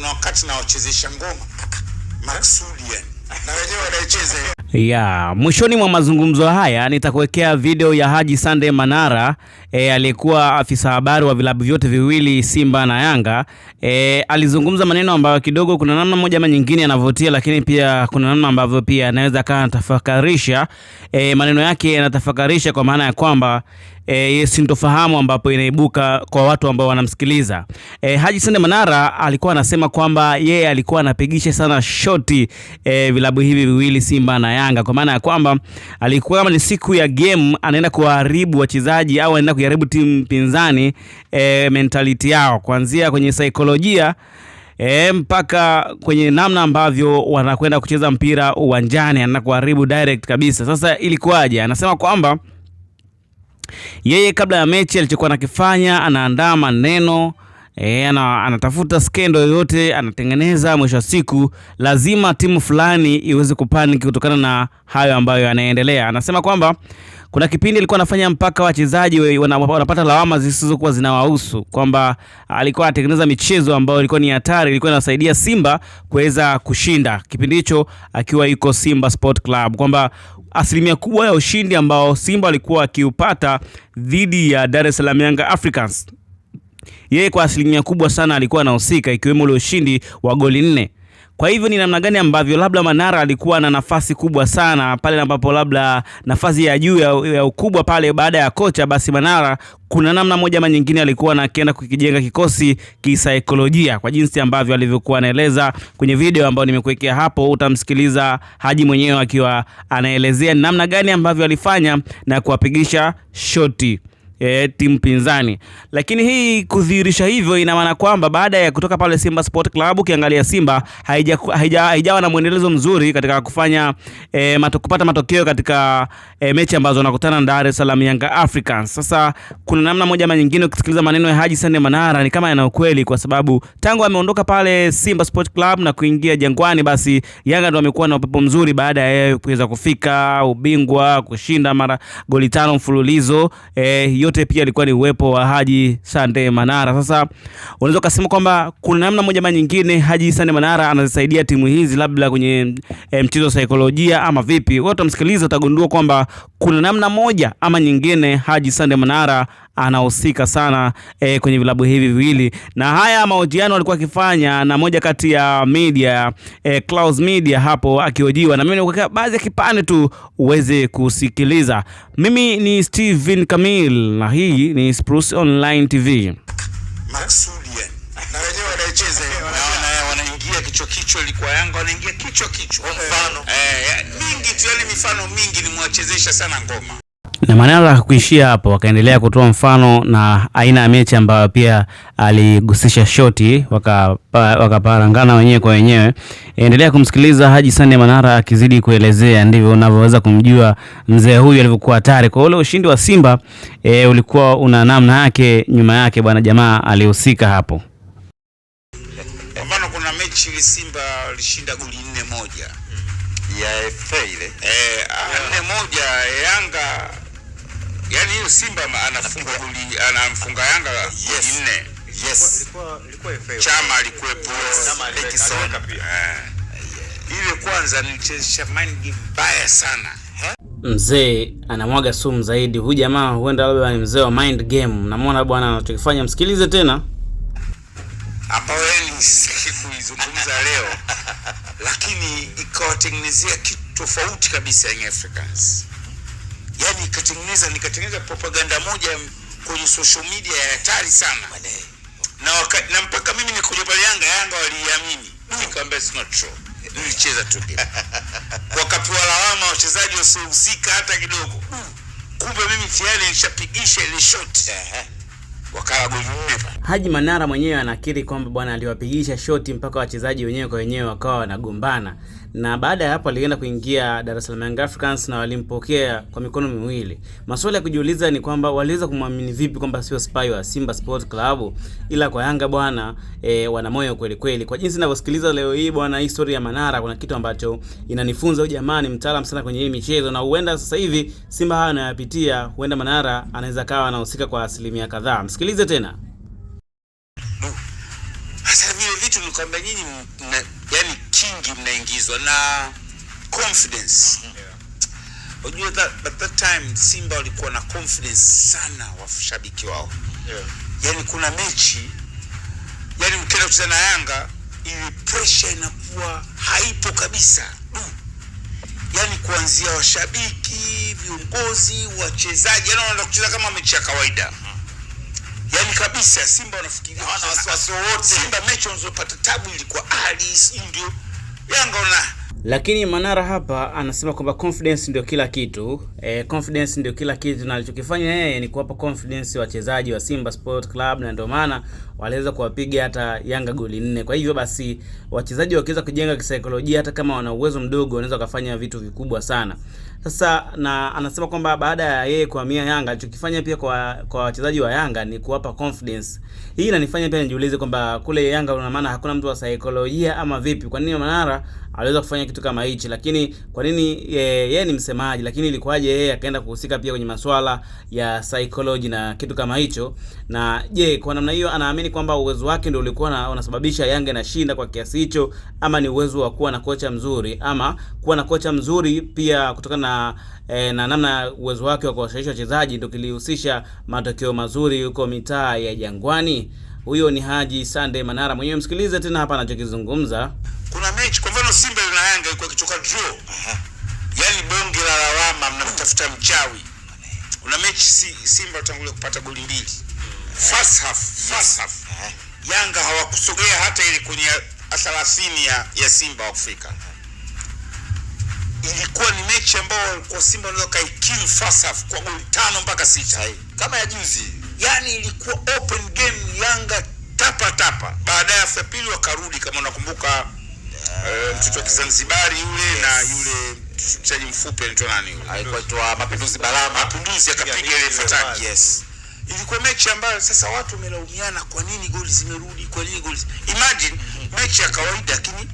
kuna wakati naochezesha ngoma maksudi yani. Na wenyewe wanaicheza. Ya, mwishoni mwa mazungumzo haya nitakuwekea video ya Haji Sunday Manara aliyekuwa afisa habari wa vilabu vyote viwili Simba na Yanga. Alizungumza maneno ambayo kidogo kuna namna moja ama nyingine yanavutia, lakini pia kuna namna ambavyo pia anaweza kana tafakarisha. Maneno yake yanatafakarisha kwa maana ya kwamba sintofahamu ambapo inaibuka kwa watu ambao wanamsikiliza. Haji Sunday Manara alikuwa anasema kwamba yeye alikuwa anapigisha sana shoti vilabu hivi viwili Simba na Yanga, kwa maana ya kwamba alikuwa kama ni siku ya game anaenda kuharibu wachezaji au anaenda kuharibu timu pinzani mentality yao, kuanzia kwenye saikolojia mpaka kwenye namna ambavyo wanakwenda kucheza mpira uwanjani, anaenda kuharibu direct kabisa. Sasa ilikuwaje? Anasema kwamba yeye kabla ya mechi alichokuwa anakifanya, anaandaa maneno, anatafuta skendo yoyote, anatengeneza, mwisho wa siku lazima timu fulani iweze kupanic kutokana na hayo ambayo yanaendelea. Anasema kwamba kuna kipindi alikuwa anafanya mpaka wachezaji wanapata lawama zisizokuwa zinawahusu, kwamba alikuwa anatengeneza michezo ambayo ilikuwa ni hatari, ilikuwa inasaidia Simba kuweza kushinda kipindi hicho akiwa yuko Simba Sport Club, kwamba asilimia kubwa ya ushindi ambao Simba alikuwa akiupata dhidi ya Dar es Salaam Young Africans, yeye kwa asilimia kubwa sana alikuwa anahusika, ikiwemo ule ushindi wa goli 4. Kwa hivyo ni namna gani ambavyo labda Manara alikuwa na nafasi kubwa sana pale ambapo labda nafasi ya juu ya ukubwa pale baada ya kocha, basi Manara kuna namna moja ama nyingine alikuwa anaenda kukijenga kikosi kisaikolojia, kwa jinsi ambavyo alivyokuwa anaeleza kwenye video ambayo nimekuwekea hapo. Utamsikiliza Haji mwenyewe akiwa anaelezea namna gani ambavyo alifanya na kuwapigisha shoti timu pinzani. Lakini hii kudhihirisha hivyo ina maana kwamba baada ya kutoka pale Simba Sport Club, ukiangalia Simba haijawa na muendelezo mzuri katika kufanya kupata matokeo katika mechi ambazo wanakutana na Dar es Salaam Young Africans. Sasa kuna namna moja ama nyingine ukisikiliza maneno ya Haji Sunday Manara ni kama yana ukweli, kwa sababu tangu ameondoka pale Simba Sport Club na kuingia Jangwani, basi Yanga ndio amekuwa na upepo mzuri baada ya yeye kuweza kufika ubingwa, kushinda mara goli 5 mfululizo. Yote pia ilikuwa ni uwepo wa Haji Sunday Manara. Sasa unaweza kusema kwamba kuna namna moja ama nyingine Haji Sunday Manara anazisaidia timu hizi labda kwenye mchezo saikolojia ama vipi. Wewe utamsikiliza utagundua kwamba kuna namna moja ama nyingine Haji Sunday Manara anahusika sana kwenye vilabu hivi viwili. Na haya mahojiano alikuwa akifanya na moja kati ya media Clouds Media hapo akihojiwa, na mimi nikuwekea baadhi ya kipande tu uweze kusikiliza. Mimi ni Steven Kamil na hii ni Spruce Online TV. Maksudi yani. Na wenyewe wanaicheza na wanaingia kichwa ilikuwa Yanga wanaingia kichwa. Mfano mingi tu, yani mifano mingi nimewachezesha sana ngoma. Na Manara kuishia hapo, wakaendelea kutoa mfano na aina ya mechi ambayo pia aligusisha shoti, wakaparangana wenyewe kwa wenyewe. Endelea kumsikiliza Haji Sunday Manara akizidi kuelezea, ndivyo unavyoweza kumjua mzee huyu alivyokuwa hatari. Kwa ule ushindi wa Simba ulikuwa una namna yake nyuma yake, bwana jamaa alihusika hapo. Kwa mfano kuna mechi ile Simba alishinda goli 4-1 ya FA ile 4-1 Yanga. Yani hiyo Simba anamfunga Yanga goli 4. Yes. Ilikuwa FA. Chama alikuwepo, Lekison pia. Ile kwanza nilichezesha mind game baya sana. Mzee anamwaga sumu zaidi. Huyu jamaa huenda labda ni mzee wa mind game. Namuona bwana anachokifanya, msikilize tena. Ambao yani sikuizungumza leo. Lakini ikawatengenezea kitu tofauti kabisa Young Africans. Yani nikatengeneza propaganda moja kwenye social media ya hatari sana. Na mpaka mimi nikuja pale Yanga waliamini. Nikamwambia it's not true. Nilicheza tu game. Wakapewa lawama wachezaji wasiohusika hata kidogo. Kumbe mimi tayari nilishapigisha ile shot. Wakala goli 4. Haji Manara mwenyewe anakiri kwamba bwana aliwapigisha shoti mpaka wachezaji wenyewe kwa wenyewe wakawa wanagombana. Na baada ya hapo alienda kuingia Dar es Salaam Young Africans na walimpokea kwa mikono miwili. Maswali ya kujiuliza ni kwamba waliweza kumwamini vipi kwamba sio spy wa Simba Sport Club, ila kwa Yanga bwana wana moyo kweli kweli. Kwa jinsi ninavyosikiliza leo hii bwana, historia ya Manara kuna kitu ambacho inanifunza. Huyu jamaa ni mtaalamu sana kwenye hii michezo, na huenda sasa hivi Simba haya anayapitia, huenda Manara anaweza kawa anahusika kwa asilimia kadhaa. Msikilize tena. Sasa vile vitu nilikwambia nyinyi yani kingi mnaingizwa na confidence. Unajua at that time Simba walikuwa na confidence sana washabiki wao. Yani kuna mechi, yani mkienda kucheza na Yanga ile pressure inakuwa haipo kabisa. Yani kuanzia washabiki, viongozi, wachezaji, yani wanaenda kucheza kama mechi ya kawaida. Yani kabisa Simba wanafikiria hawana wasiwasi wote. Simba mechi wanazopata tabu ilikuwa ndio Yanga Lakini Manara hapa anasema kwamba confidence ndio kila kitu. Confidence ndio kila kitu, na alichokifanya yeye ni kuwapa confidence wachezaji wa Simba Sport Club, na ndio maana waliweza kuwapiga hata Yanga goli 4. Kwa hivyo basi wachezaji wakiweza kujenga kisaikolojia, hata kama wana uwezo mdogo, wanaweza kufanya vitu vikubwa sana. Sasa na anasema kwamba baada ya yeye kuhamia Yanga, alichokifanya pia kwa wachezaji wa Yanga ni kuwapa confidence. Hii inanifanya pia nijiulize kwamba kule Yanga una maana hakuna mtu wa saikolojia ama vipi? Kwa nini Manara aliweza kufanya kitu kama hichi? Lakini kwa nini yeye ni msemaji, lakini ilikuwaje yeye akaenda kuhusika pia kwenye masuala ya psychology na kitu kama hicho? Na je, kwa namna hiyo anaamini kwamba uwezo wake ndio ulikuwa unasababisha Yanga inashinda kwa kiasi hicho, ama ni uwezo wa kuwa na kocha mzuri, ama kuwa na kocha mzuri pia kutokana na namna uwezo wake wa kuwashawishi wachezaji ndio kilihusisha matokeo mazuri huko mitaa ya Jangwani? Huyo ni Haji Sunday Manara mwenyewe, msikilize tena hapa anachokizungumza. Kuna mechi kwa mfano Simba na Yanga ilikuwa kitoka draw. Yani bonge la lawama, mnamtafuta mchawi. Una mechi Simba tangulia kupata goli 2. First half. Yanga hawakusogea hata ile kwenye 30 ya Simba wa Afrika. Ilikuwa ni mechi ambayo kwa Simba ndio kaikill first half kwa goli 5 mpaka 6. Kama ya juzi. Yani ilikuwa open game, Yanga tapa. Baadaye ya pili wakarudi, kama unakumbuka mtoto wa Kizanzibari yule na yule mchezaji mfupi anaitwa nani yule? Alikuwa Mapinduzi Balama. Mapinduzi akapiga ile fataki. Ilikuwa mechi ambayo sasa watu wamelaumiana, kwa nini goli zimerudi, kwa nini goli. Imagine mechi ya kawaida, lakini